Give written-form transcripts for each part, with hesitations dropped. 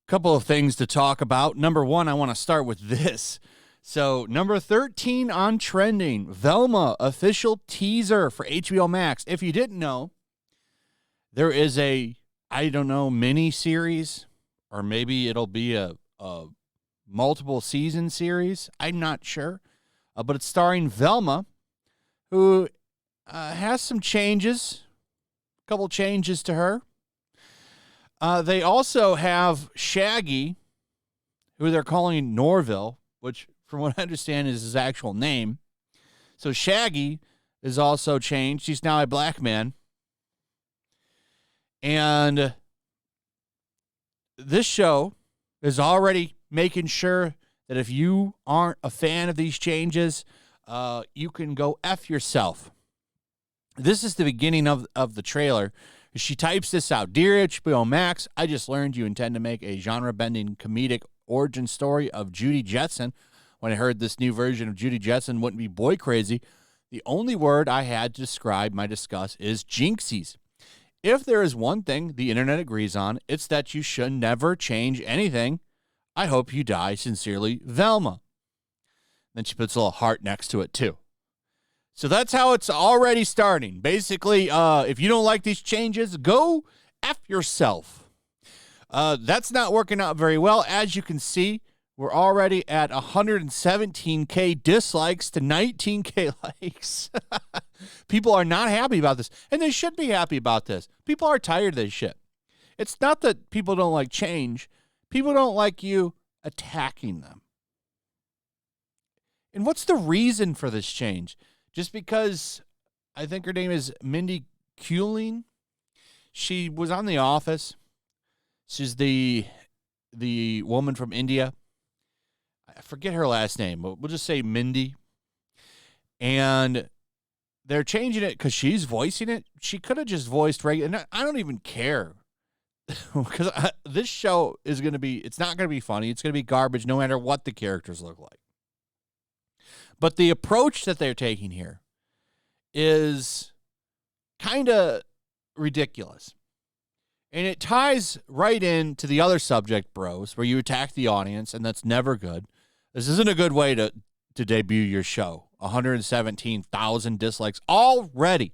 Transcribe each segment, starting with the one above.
Couple of things to talk about. Number one, I want to start with this. So, number 13 on trending, Velma official teaser for HBO Max. If you didn't know, there is a, I don't know, mini series, or maybe it'll be a multiple season series. I'm not sure. But it's starring Velma, who has some changes, a couple changes to her. They also have Shaggy, who they're calling Norville, which, from what I understand, is his actual name. So Shaggy is also changed. He's now a black man. And this show is already making sure that if you aren't a fan of these changes, you can go F yourself. This is the beginning of the trailer. She types this out. Dear HBO Max, I just learned you intend to make a genre-bending comedic origin story of Judy Jetson. When I heard this new version of Judy Jetson wouldn't be boy crazy, the only word I had to describe my disgust is jinxies. If there is one thing the internet agrees on, it's that you should never change anything. I hope you die. Sincerely, Velma. Then she puts a little heart next to it, too. So that's how it's already starting. Basically, if you don't like these changes, go F yourself. That's not working out very well. As you can see, we're already at 117K dislikes to 19K likes. People are not happy about this, and they should be happy about this. People are tired of this shit. It's not that people don't like change. People don't like you attacking them. And what's the reason for this change? Just because I think her name is Mindy Kaling. She was on The Office. She's the woman from India. I forget her last name, but we'll just say Mindy. And they're changing it because she's voicing it. She could have just voiced regular. And I don't even care. Because this show is going to be, it's not going to be funny. It's going to be garbage no matter what the characters look like. But the approach that they're taking here is kind of ridiculous. And it ties right into the other subject, bros, where you attack the audience, and that's never good. This isn't a good way to debut your show. 117,000 dislikes already,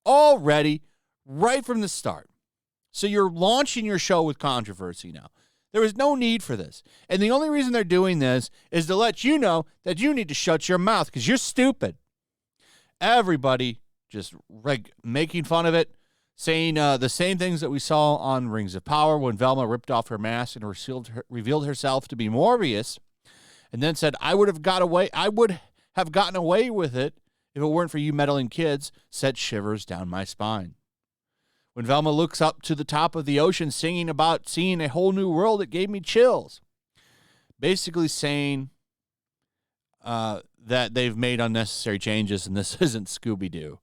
right from the start. So you're launching your show with controversy now. There is no need for this. And the only reason they're doing this is to let you know that you need to shut your mouth because you're stupid. Everybody just making fun of it, saying the same things that we saw on Rings of Power when Velma ripped off her mask and revealed herself to be Morbius, and then said, I would have gotten away with it if it weren't for you meddling kids, sent shivers down my spine. When Velma looks up to the top of the ocean singing about seeing a whole new world, it gave me chills. Basically saying that they've made unnecessary changes and this isn't Scooby-Doo.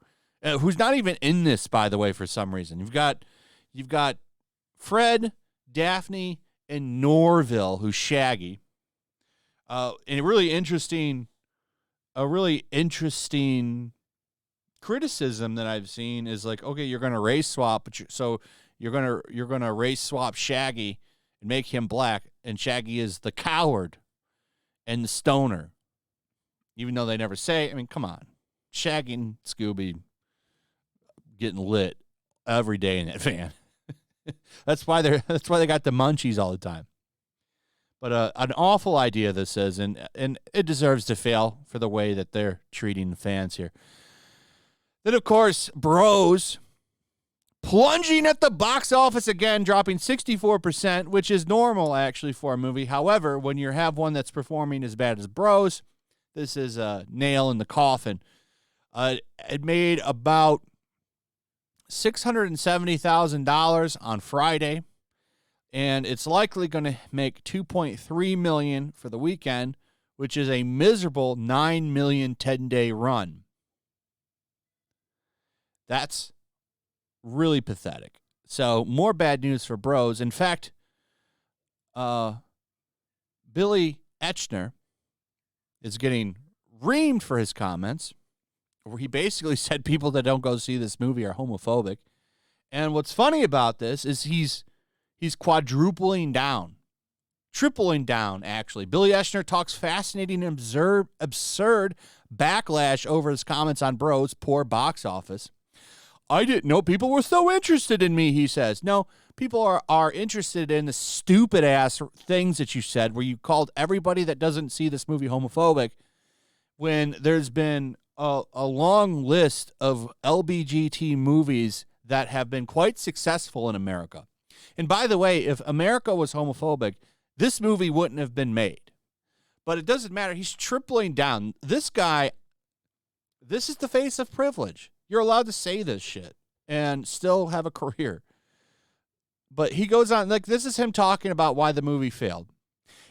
Who's not even in this, by the way, for some reason. You've got Fred, Daphne, and Norville, who's Shaggy. And a really interesting criticism that I've seen is like, okay, you're going to race swap, but you're going to race swap Shaggy and make him black, and Shaggy is the coward and the stoner. Even though they never say, I mean, come on. Shaggy and Scooby getting lit every day in that van. That's why they got the munchies all the time. But an awful idea this is, and it deserves to fail for the way that they're treating the fans here. Then, of course, Bros plunging at the box office again, dropping 64%, which is normal, actually, for a movie. However, when you have one that's performing as bad as Bros, this is a nail in the coffin. It made about $670,000 on Friday, and it's likely going to make $2.3 million for the weekend, which is a miserable $9 million 10-day run. That's really pathetic. So, more bad news for Bros. In fact, Billy Eichner is getting reamed for his comments, where he basically said people that don't go see this movie are homophobic. And what's funny about this is he's quadrupling down, tripling down, actually. Billy Eichner talks fascinating and absurd backlash over his comments on Bro's poor box office. I didn't know people were so interested in me, he says. No, people are interested in the stupid-ass things that you said, where you called everybody that doesn't see this movie homophobic, when there's been a long list of LBGT movies that have been quite successful in America. And by the way, if America was homophobic, this movie wouldn't have been made. But it doesn't matter. He's tripling down. This guy, this is the face of privilege. You're allowed to say this shit and still have a career. But he goes on, like, this is him talking about why the movie failed.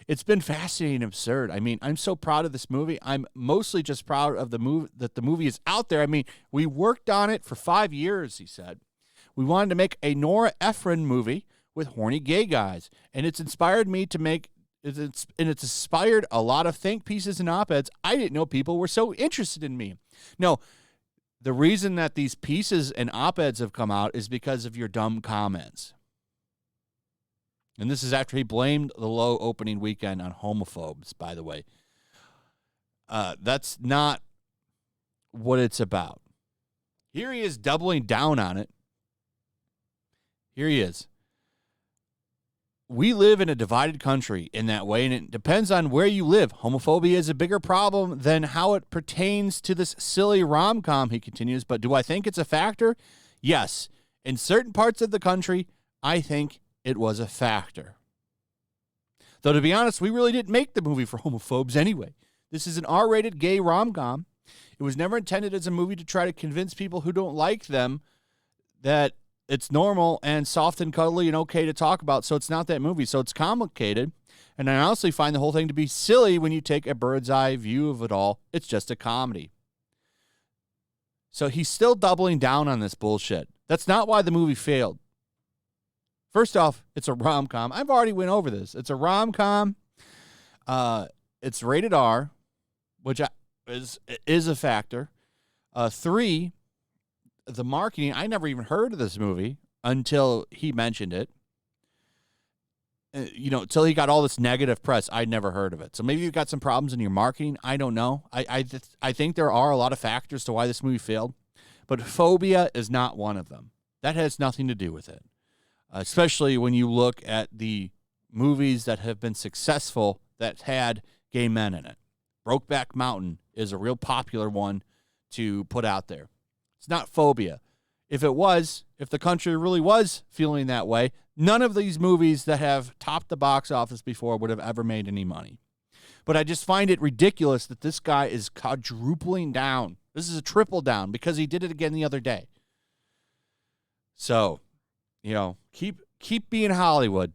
It's been fascinating and absurd. I mean, I'm so proud of this movie. I'm mostly just proud of the movie, that the movie is out there. I mean, we worked on it for 5 years, he said. We wanted to make a Nora Ephron movie with horny gay guys, and it's inspired me to make, it's inspired a lot of think pieces and op-eds. I didn't know people were so interested in me. No, the reason that these pieces and op-eds have come out is because of your dumb comments. And this is after he blamed the low opening weekend on homophobes, by the way. That's not what it's about. Here he is doubling down on it. Here he is. We live in a divided country in that way, and it depends on where you live. Homophobia is a bigger problem than how it pertains to this silly rom-com, he continues. But do I think it's a factor? Yes. In certain parts of the country, I think it was a factor. Though, to be honest, we really didn't make the movie for homophobes anyway. This is an R-rated gay rom-com. It was never intended as a movie to try to convince people who don't like them that it's normal and soft and cuddly and okay to talk about, so it's not that movie. So it's complicated, and I honestly find the whole thing to be silly when you take a bird's eye view of it all. It's just a comedy. So he's still doubling down on this bullshit. That's not why the movie failed. First off, it's a rom-com. I've already went over this. It's a rom-com. It's rated R, which is a factor. 3, the marketing. I never even heard of this movie until he mentioned it. Until he got all this negative press, I'd never heard of it. So maybe you've got some problems in your marketing. I don't know. I think there are a lot of factors to why this movie failed, but phobia is not one of them. That has nothing to do with it. Especially when you look at the movies that have been successful that had gay men in it. Brokeback Mountain is a real popular one to put out there. It's not phobia. If the country really was feeling that way, none of these movies that have topped the box office before would have ever made any money. But I just find it ridiculous that this guy is quadrupling down. This is a triple down because he did it again the other day. So, keep being Hollywood.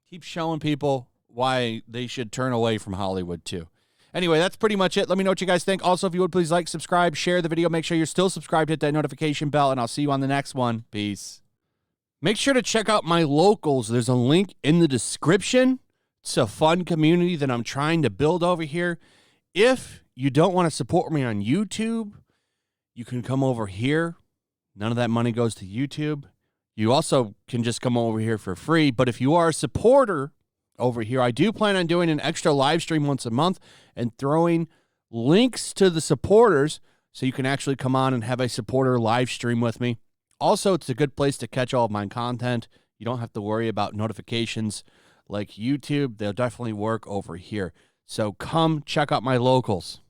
Keep showing people why they should turn away from Hollywood too. Anyway, that's pretty much it. Let me know what you guys think. Also, if you would, please like, subscribe, share the video. Make sure you're still subscribed, hit that notification bell, and I'll see you on the next one. Peace. Make sure to check out my locals. There's a link in the description. It's a fun community that I'm trying to build over here. If you don't want to support me on YouTube, you can come over here. None of that money goes to YouTube. You also can just come over here for free. But if you are a supporter over here, I do plan on doing an extra live stream once a month and throwing links to the supporters so you can actually come on and have a supporter live stream with me. Also, it's a good place to catch all of my content. You don't have to worry about notifications like YouTube. They'll definitely work over here. So come check out my locals.